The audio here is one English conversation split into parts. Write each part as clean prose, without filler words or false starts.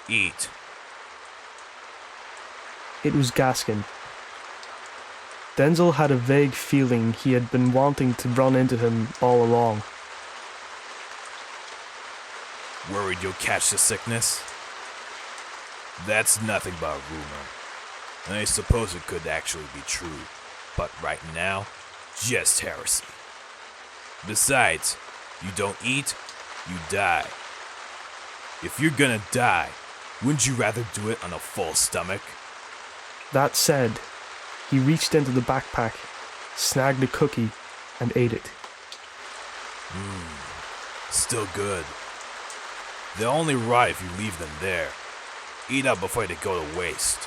Eat. It was Gaskin. Denzel had a vague feeling he had been wanting to run into him all along. Worried you'll catch the sickness? That's nothing but a rumor. I suppose it could actually be true, but right now, just heresy. Besides, you don't eat, you die. If you're gonna die, wouldn't you rather do it on a full stomach? That said, he reached into the backpack, snagged a cookie, and ate it. Still good. They'll only rot if you leave them there. Eat up before they go to waste.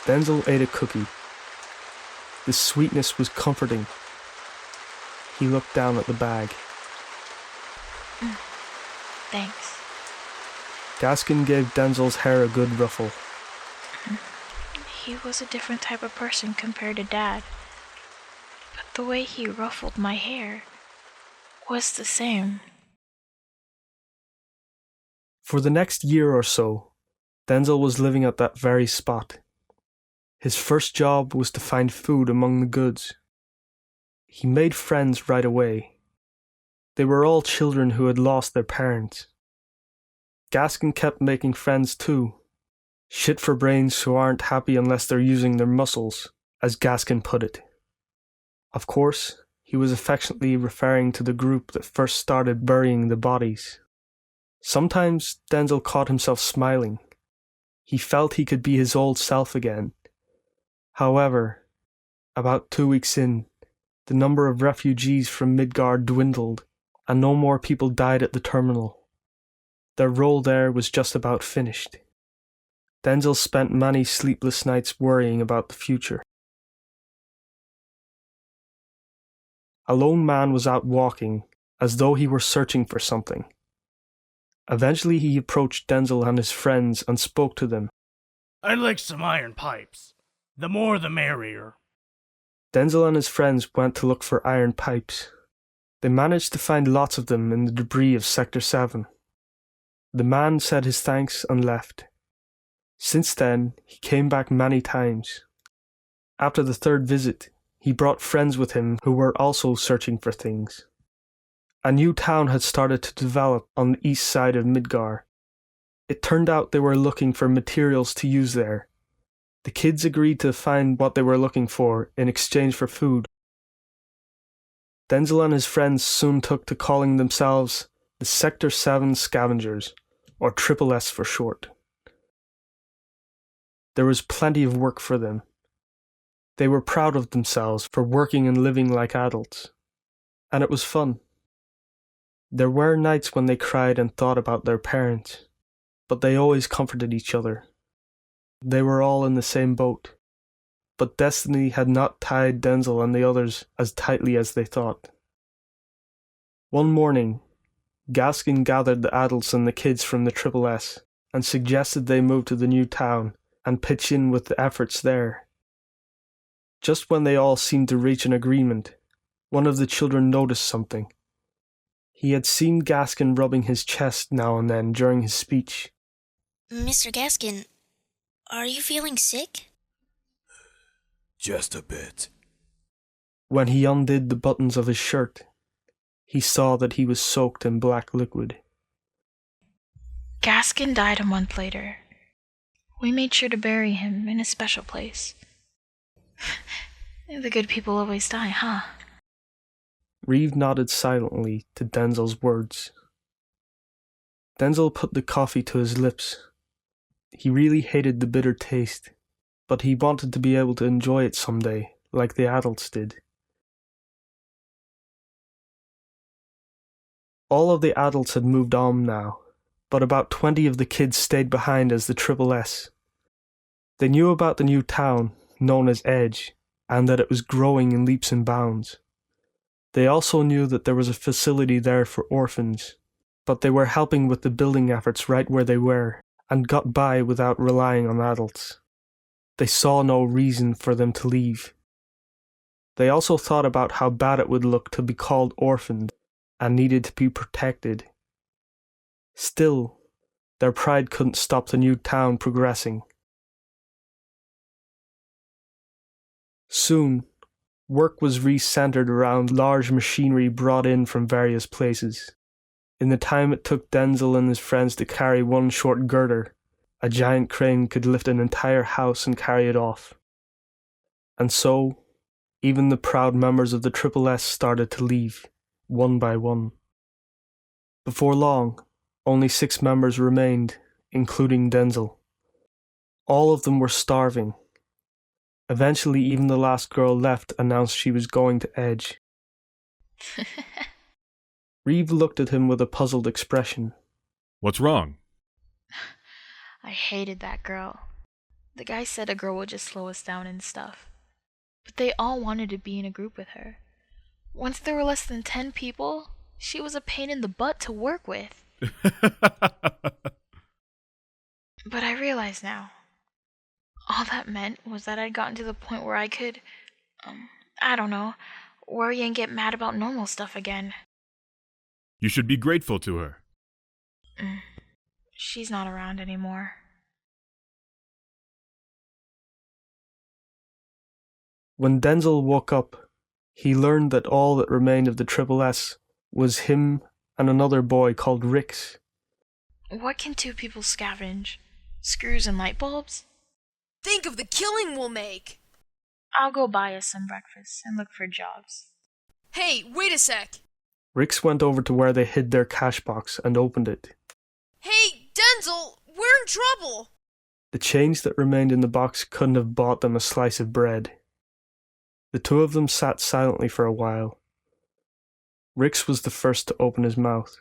Denzel ate a cookie. The sweetness was comforting. He looked down at the bag. Thanks. Gaskin gave Denzel's hair a good ruffle. He was a different type of person compared to Dad. But the way he ruffled my hair was the same. For the next year or so, Denzel was living at that very spot. His first job was to find food among the goods. He made friends right away. They were all children who had lost their parents. Gaskin kept making friends too. Shit for brains who aren't happy unless they're using their muscles, as Gaskin put it. Of course, he was affectionately referring to the group that first started burying the bodies. Sometimes Denzel caught himself smiling. He felt he could be his old self again. However, about 2 weeks in, the number of refugees from Midgard dwindled, and no more people died at the terminal. Their role there was just about finished. Denzel spent many sleepless nights worrying about the future. A lone man was out walking, as though he were searching for something. Eventually he approached Denzel and his friends and spoke to them. I'd like some iron pipes. The more the merrier. Denzel and his friends went to look for iron pipes. They managed to find lots of them in the debris of Sector 7. The man said his thanks and left. Since then, he came back many times. After the third visit, he brought friends with him who were also searching for things. A new town had started to develop on the east side of Midgard. It turned out they were looking for materials to use there. The kids agreed to find what they were looking for in exchange for food. Denzel and his friends soon took to calling themselves the Sector 7 Scavengers, or Triple S for short. There was plenty of work for them. They were proud of themselves for working and living like adults. And it was fun. There were nights when they cried and thought about their parents, but they always comforted each other. They were all in the same boat, but destiny had not tied Denzel and the others as tightly as they thought. One morning, Gaskin gathered the adults and the kids from the Triple S and suggested they move to the new town and pitch in with the efforts there. Just when they all seemed to reach an agreement, one of the children noticed something. He had seen Gaskin rubbing his chest now and then during his speech. Mr. Gaskin, are you feeling sick? Just a bit. When he undid the buttons of his shirt, he saw that he was soaked in black liquid. Gaskin died a month later. We made sure to bury him in a special place. The good people always die, huh? Reeve nodded silently to Denzel's words. Denzel put the coffee to his lips. He really hated the bitter taste, but he wanted to be able to enjoy it someday, like the adults did. All of the adults had moved on now, but about 20 of the kids stayed behind as the Triple S. They knew about the new town, known as Edge, and that it was growing in leaps and bounds. They also knew that there was a facility there for orphans, but they were helping with the building efforts right where they were, and got by without relying on adults. They saw no reason for them to leave. They also thought about how bad it would look to be called orphaned, and needed to be protected. Still, Their pride couldn't stop the new town progressing. Soon, work was re-centered around large machinery brought in from various places. In the time it took Denzel and his friends to carry one short girder, a giant crane could lift an entire house and carry it off. And so, even the proud members of the Triple S started to leave, one by one. Before long, only 6 members remained, including Denzel. All of them were starving. Eventually, even the last girl left announced she was going to Edge. Reeve looked at him with a puzzled expression. What's wrong? I hated that girl. The guy said a girl would just slow us down and stuff. But they all wanted to be in a group with her. Once there were less than 10 people, she was a pain in the butt to work with. But I realize now, all that meant was that I'd gotten to the point where I could, worry and get mad about normal stuff again. You should be grateful to her. She's not around anymore. When Denzel woke up, he learned that all that remained of the Triple S was him and another boy called Rix. What can 2 people scavenge? Screws and light bulbs? Think of the killing we'll make! I'll go buy us some breakfast and look for jobs. Hey, wait a sec! Rix went over to where they hid their cash box and opened it. Hey, Denzel, we're in trouble! The change that remained in the box couldn't have bought them a slice of bread. The 2 of them sat silently for a while. Rix was the first to open his mouth.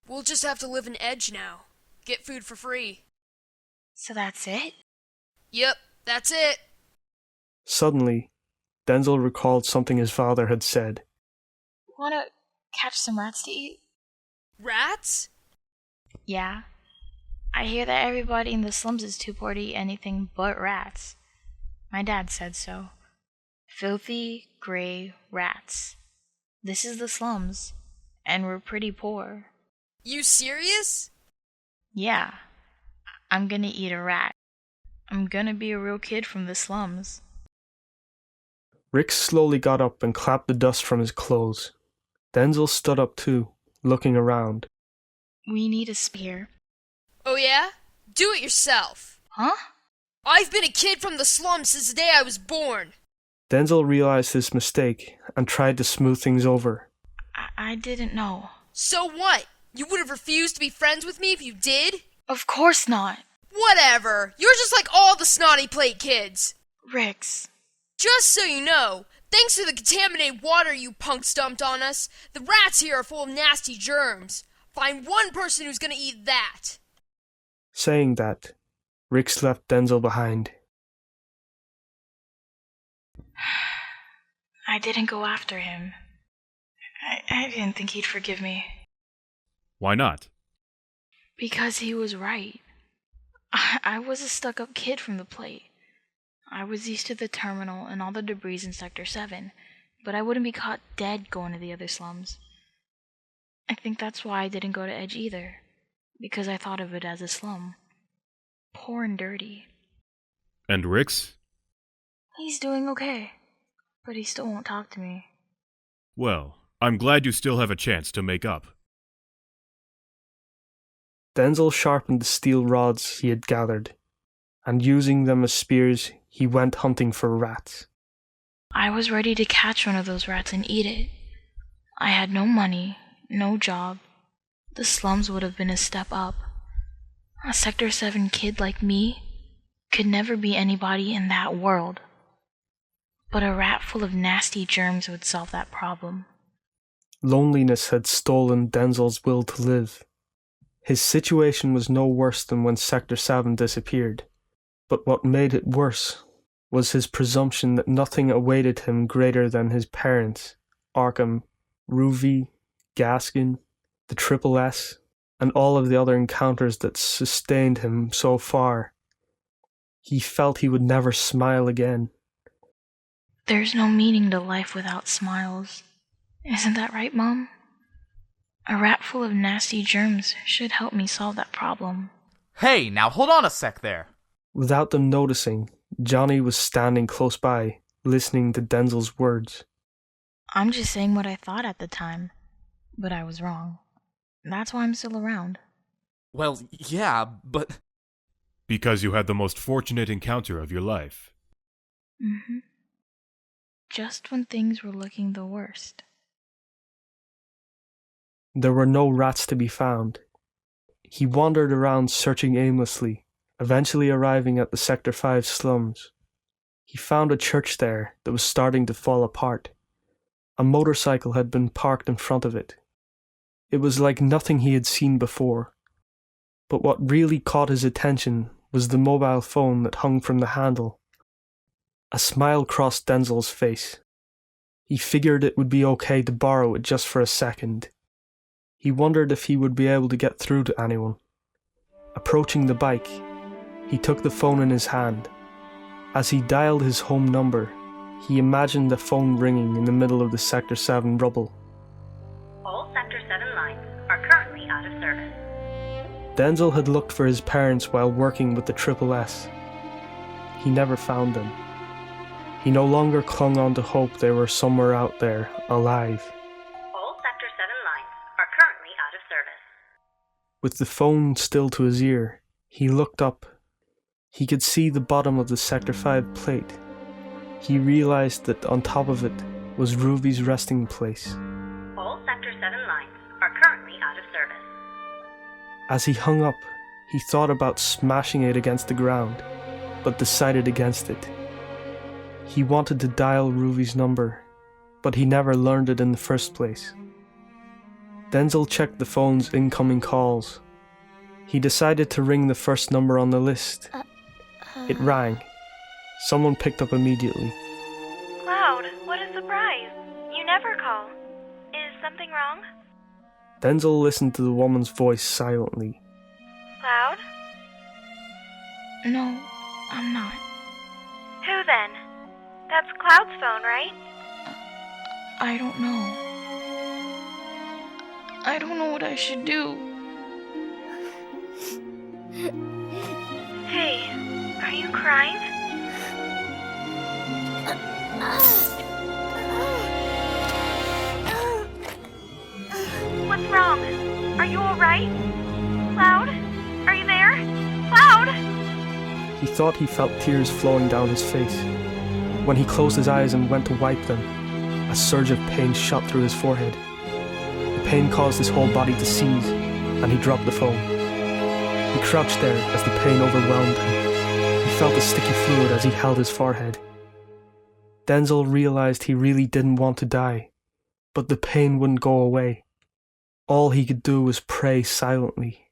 We'll just have to live in Edge now. Get food for free. So that's it? Yep, that's it. Suddenly, Denzel recalled something his father had said. Wanna catch some rats to eat? Rats? Yeah. I hear that everybody in the slums is too poor to eat anything but rats. My dad said so. Filthy, gray rats. This is the slums, and we're pretty poor. You serious? Yeah. I'm gonna eat a rat. I'm gonna be a real kid from the slums. Rick slowly got up and clapped the dust from his clothes. Denzel stood up too, looking around. We need a spear. Oh yeah? Do it yourself. Huh? I've been a kid from the slums since the day I was born. Denzel realized his mistake and tried to smooth things over. I didn't know. So what? You would have refused to be friends with me if you did? Of course not. Whatever. You're just like all the snotty plate kids. Rix. Just so you know, thanks to the contaminated water you punks dumped on us, the rats here are full of nasty germs. Find one person who's gonna eat that. Saying that, Rix left Denzel behind. I didn't go after him. I didn't think he'd forgive me. Why not? Because he was right. I was a stuck-up kid from the plate. I was used to the terminal and all the debris in Sector 7, but I wouldn't be caught dead going to the other slums. I think that's why I didn't go to Edge either, because I thought of it as a slum. Poor and dirty. And Rix? He's doing okay, but he still won't talk to me. Well, I'm glad you still have a chance to make up. Denzel sharpened the steel rods he had gathered, and using them as spears, he went hunting for rats. I was ready to catch one of those rats and eat it. I had no money, no job. The slums would have been a step up. A Sector 7 kid like me could never be anybody in that world. But a rat full of nasty germs would solve that problem. Loneliness had stolen Denzel's will to live. His situation was no worse than when Sector 7 disappeared, but what made it worse was his presumption that nothing awaited him greater than his parents, Arkham, Ruvie, Gaskin, the Triple S, and all of the other encounters that sustained him so far. He felt he would never smile again. There's no meaning to life without smiles. Isn't that right, Mom? A rat full of nasty germs should help me solve that problem. Hey, now hold on a sec there. Without them noticing, Johnny was standing close by, listening to Denzel's words. I'm just saying what I thought at the time, but I was wrong. That's why I'm still around. Well, yeah, but... Because you had the most fortunate encounter of your life. Mm-hmm. Just when things were looking the worst. There were no rats to be found. He wandered around searching aimlessly, eventually arriving at the Sector 5 slums. He found a church there that was starting to fall apart. A motorcycle had been parked in front of it. It was like nothing he had seen before. But what really caught his attention was the mobile phone that hung from the handle. A smile crossed Denzel's face. He figured it would be okay to borrow it just for a second. He wondered if he would be able to get through to anyone. Approaching the bike, he took the phone in his hand. As he dialed his home number, he imagined the phone ringing in the middle of the Sector 7 rubble. All Sector 7 lines are currently out of service. Denzel had looked for his parents while working with the SSS. He never found them. He no longer clung on to hope they were somewhere out there, alive. All Sector 7 lines are currently out of service. With the phone still to his ear, he looked up. He could see the bottom of the Sector 5 plate. He realized that on top of it was Ruvie's resting place. All Sector 7 lines are currently out of service. As he hung up, he thought about smashing it against the ground, but decided against it. He wanted to dial Ruvie's number, but he never learned it in the first place. Denzel checked the phone's incoming calls. He decided to ring the first number on the list. It rang. Someone picked up immediately. Cloud, what a surprise. You never call. Is something wrong? Denzel listened to the woman's voice silently. Cloud? No, I'm not. Who then? That's Cloud's phone, right? I don't know. I don't know what I should do. Hey, are you crying? What's wrong? Are you alright? Cloud? Are you there? Cloud? He thought he felt tears flowing down his face. When he closed his eyes and went to wipe them, a surge of pain shot through his forehead. The pain caused his whole body to seize, and he dropped the phone. He crouched there as the pain overwhelmed him. He felt a sticky fluid as he held his forehead. Denzel realized he really didn't want to die, but the pain wouldn't go away. All he could do was pray silently.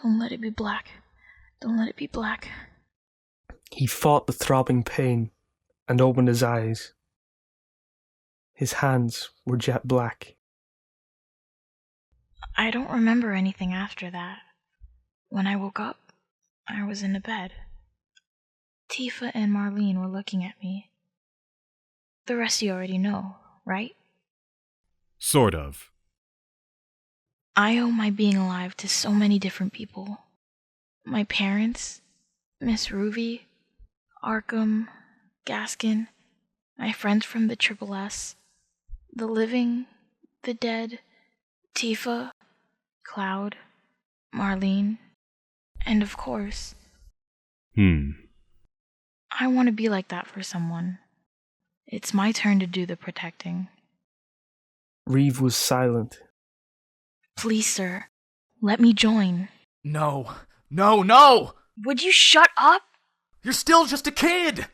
Don't let it be black. Don't let it be black. He fought the throbbing pain and opened his eyes. His hands were jet black. I don't remember anything after that. When I woke up, I was in a bed. Tifa and Marlene were looking at me. The rest you already know, right? Sort of. I owe my being alive to so many different people. My parents, Miss Ruvie, Arkham, Gaskin, my friends from the SSS, the living, the dead, Tifa, Cloud, Marlene, and of course... I want to be like that for someone. It's my turn to do the protecting. Reeve was silent. Please, sir, let me join. No. No, no! Would you shut up? You're still just a kid!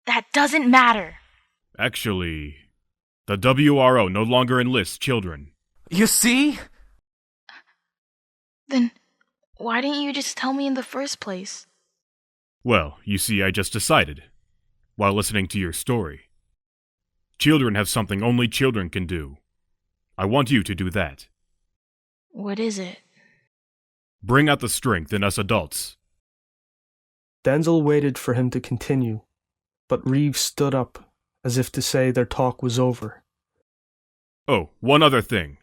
That doesn't matter. Actually, the WRO no longer enlists children. You see? Then why didn't you just tell me in the first place? Well, you see, I just decided, while listening to your story. Children have something only children can do. I want you to do that. What is it? Bring out the strength in us adults. Denzel waited for him to continue, but Reeve stood up, as if to say their talk was over. Oh, one other thing.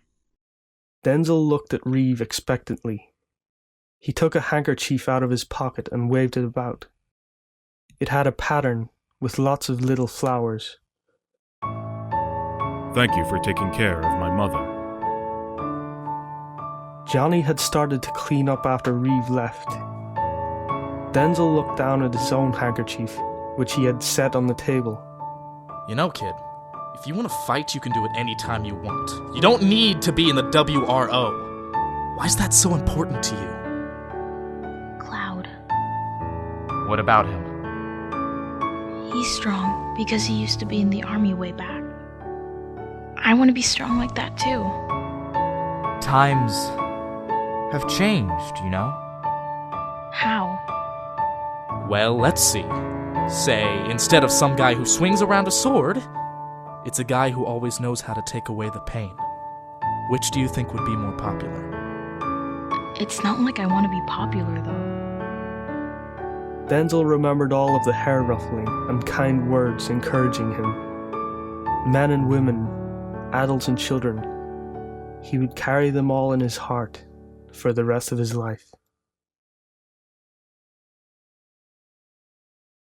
Denzel looked at Reeve expectantly. He took a handkerchief out of his pocket and waved it about. It had a pattern with lots of little flowers. Thank you for taking care of my mother. Johnny had started to clean up after Reeve left. Denzel looked down at his own handkerchief, which he had set on the table. You know, kid, if you want to fight, you can do it any time you want. You don't need to be in the WRO. Why is that so important to you? Cloud. What about him? He's strong because he used to be in the army way back. I want to be strong like that too. Times have changed, you know? How? Well, let's see. Say, instead of some guy who swings around a sword, it's a guy who always knows how to take away the pain. Which do you think would be more popular? It's not like I want to be popular though. Denzel remembered all of the hair ruffling and kind words encouraging him. Men and women, adults and children. He would carry them all in his heart for the rest of his life.